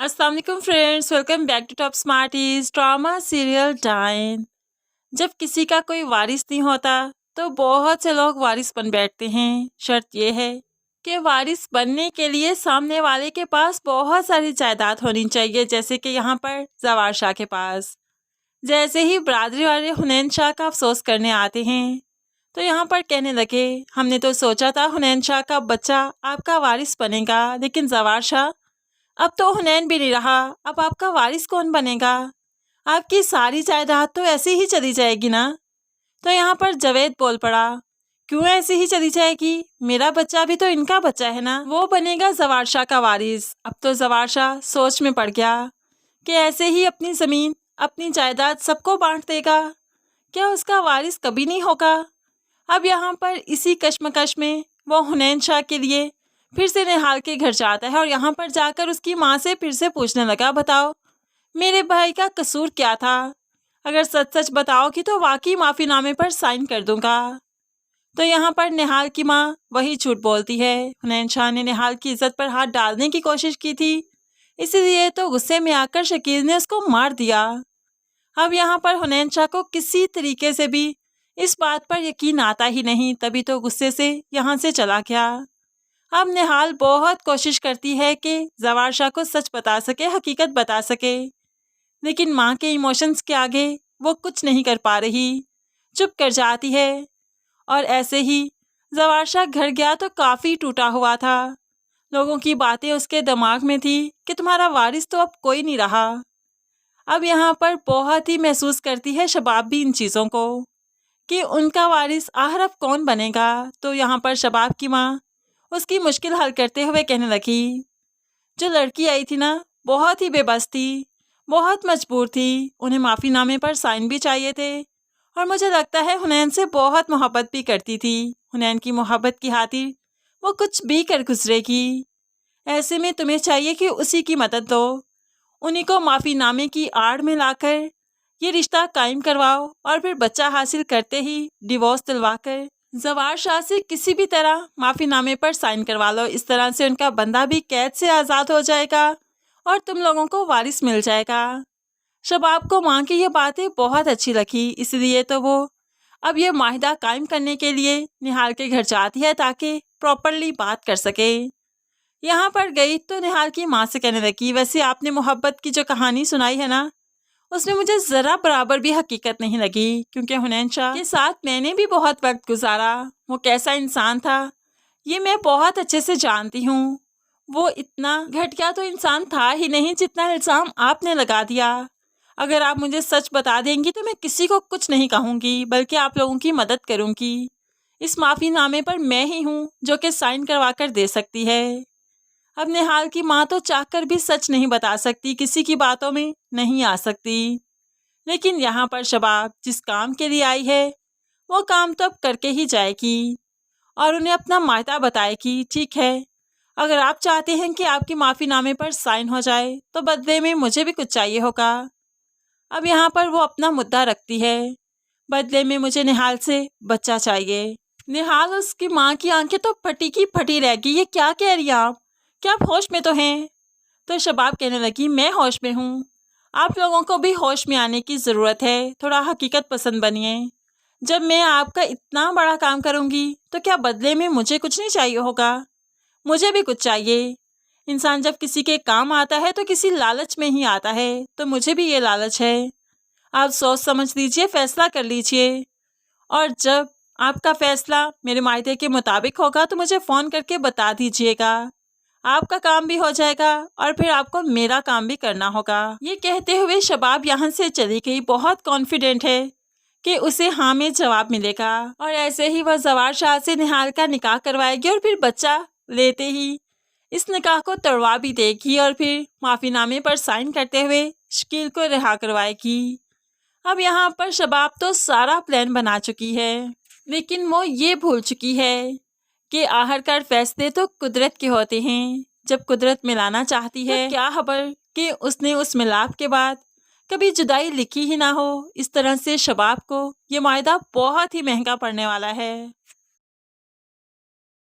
अस्सलाम वालेकुम friends, welcome back to Top Smarties drama serial Daayan. जब किसी का कोई वारिस नहीं होता तो बहुत से लोग वारिस बन बैठते हैं। शर्त यह है कि वारिस बनने के लिए सामने वाले के पास बहुत सारी जायदाद होनी चाहिए, जैसे कि यहाँ पर जवार शाह के पास। जैसे ही बरादरी वाले हुनैन शाह का अफसोस करने आते हैं तो यहाँ पर कहने लगे, हमने तो सोचा था हुनैन शाह का बच्चा आपका वारिस बनेगा, लेकिन जवार शाह अब तो हुनैन भी नहीं रहा, अब आपका वारिस कौन बनेगा? आपकी सारी जायदाद तो ऐसे ही चली जाएगी ना। तो यहाँ पर जवेद बोल पड़ा, क्यों ऐसे ही चली जाएगी? मेरा बच्चा भी तो इनका बच्चा है ना, वो बनेगा जवार शाह का वारिस। अब तो जवार शाह सोच में पड़ गया कि ऐसे ही अपनी ज़मीन अपनी जायदाद सबको बांट देगा, क्या उसका वारिस कभी नहीं होगा? अब यहाँ पर इसी कश्मकश में वो हुनैन शाह के लिए फिर से निहाल के घर जाता है और यहाँ पर जाकर उसकी माँ से फिर से पूछने लगा, बताओ मेरे भाई का कसूर क्या था? अगर सच सच बताओगी तो वाकई माफ़ीनामे पर साइन कर दूंगा। तो यहाँ पर निहाल की माँ वही झूठ बोलती है। हुनैन शाह ने निहाल की इज्जत पर हाथ डालने की कोशिश की थी, इसीलिए तो गुस्से में आकर शकील ने उसको मार दिया। अब यहाँ पर हुनैन शाह को किसी तरीके से भी इस बात पर यकीन आता ही नहीं, तभी तो गुस्से से यहाँ से चला गया। अब निहाल बहुत कोशिश करती है कि जवार शाह को सच बता सके, हकीकत बता सके, लेकिन माँ के इमोशंस के आगे वो कुछ नहीं कर पा रही, चुप कर जाती है। और ऐसे ही जवार शाह घर गया तो काफ़ी टूटा हुआ था। लोगों की बातें उसके दिमाग में थी कि तुम्हारा वारिस तो अब कोई नहीं रहा। अब यहाँ पर बहुत ही महसूस करती है शबाब भी इन चीज़ों को कि उनका वारिस आखिर अब कौन बनेगा। तो यहाँ पर शबाब की माँ उसकी मुश्किल हल करते हुए कहने लगी, जो लड़की आई थी ना, बहुत ही बेबस थी, बहुत मजबूर थी, उन्हें माफ़ीनामे पर साइन भी चाहिए थे और मुझे लगता है हुनैन से बहुत मोहब्बत भी करती थी। हुनैन की मोहब्बत की खातिर वो कुछ भी कर गुजरेगी। ऐसे में तुम्हें चाहिए कि उसी की मदद दो, उन्हीं को माफ़ीनामे की आड़ में लाकर ये रिश्ता कायम करवाओ और फिर बच्चा हासिल करते ही डिवोर्स दिलवाकर जवार शाह से किसी भी तरह माफ़ीनामे पर साइन करवा लो। इस तरह से उनका बंदा भी कैद से आज़ाद हो जाएगा और तुम लोगों को वारिस मिल जाएगा। शबाब को माँ की ये बातें बहुत अच्छी लगी, इसलिए तो वो अब ये माहिदा कायम करने के लिए निहाल के घर जाती है ताकि प्रॉपरली बात कर सके। यहाँ पर गई तो निहाल की माँ से कहने लगी, वैसे आपने मोहब्बत की जो कहानी सुनाई है ना, उसमें मुझे ज़रा बराबर भी हकीकत नहीं लगी, क्योंकि हुनैन शाह के साथ मैंने भी बहुत वक्त गुजारा। वो कैसा इंसान था ये मैं बहुत अच्छे से जानती हूँ। वो इतना घटिया तो इंसान था ही नहीं जितना इल्ज़ाम आपने लगा दिया। अगर आप मुझे सच बता देंगी तो मैं किसी को कुछ नहीं कहूँगी, बल्कि आप लोगों की मदद करूँगी। इस माफ़ीनामे पर मैं ही हूँ जो कि साइन करवा कर दे सकती है। अब निहाल की माँ तो चाहकर भी सच नहीं बता सकती, किसी की बातों में नहीं आ सकती, लेकिन यहाँ पर शबाब जिस काम के लिए आई है वो काम तो अब करके ही जाएगी और उन्हें अपना मायदा बताएगी। ठीक है, अगर आप चाहते हैं कि आपके माफ़ीनामे पर साइन हो जाए तो बदले में मुझे भी कुछ चाहिए होगा। अब यहाँ पर वो अपना मुद्दा रखती है, बदले में मुझे निहाल से बच्चा चाहिए। निहाल उसकी माँ की आंखें तो फटी की फटी रह गई, ये क्या कह रही हैं आप? क्या आप होश में तो हैं? तो शबाब कहने लगी, मैं होश में हूँ, आप लोगों को भी होश में आने की ज़रूरत है, थोड़ा हकीकत पसंद बनिए। जब मैं आपका इतना बड़ा काम करूँगी तो क्या बदले में मुझे कुछ नहीं चाहिए होगा? मुझे भी कुछ चाहिए। इंसान जब किसी के काम आता है तो किसी लालच में ही आता है, तो मुझे भी ये लालच है। आप सोच समझ लीजिए, फ़ैसला कर लीजिए, और जब आपका फ़ैसला मेरे मायदे के मुताबिक होगा तो मुझे फ़ोन करके बता दीजिएगा। आपका काम भी हो जाएगा और फिर आपको मेरा काम भी करना होगा। ये कहते हुए शबाब यहाँ से चली गई, बहुत कॉन्फिडेंट है कि उसे हाँ में जवाब मिलेगा और ऐसे ही वह जवार शाह से निहाल का निकाह करवाएगी और फिर बच्चा लेते ही इस निकाह को तोड़वा भी देगी और फिर माफ़ीनामे पर साइन करते हुए शकील को रिहा करवाएगी। अब यहाँ पर शबाब तो सारा प्लान बना चुकी है, लेकिन वो ये भूल चुकी है कि आखिरकार फैसले तो कुदरत के होते हैं। जब कुदरत मिलाना चाहती है तो क्या खबर कि उसने उस मिलाप के बाद कभी जुदाई लिखी ही ना हो। इस तरह से शबाब को ये मायदा बहुत ही महंगा पड़ने वाला है।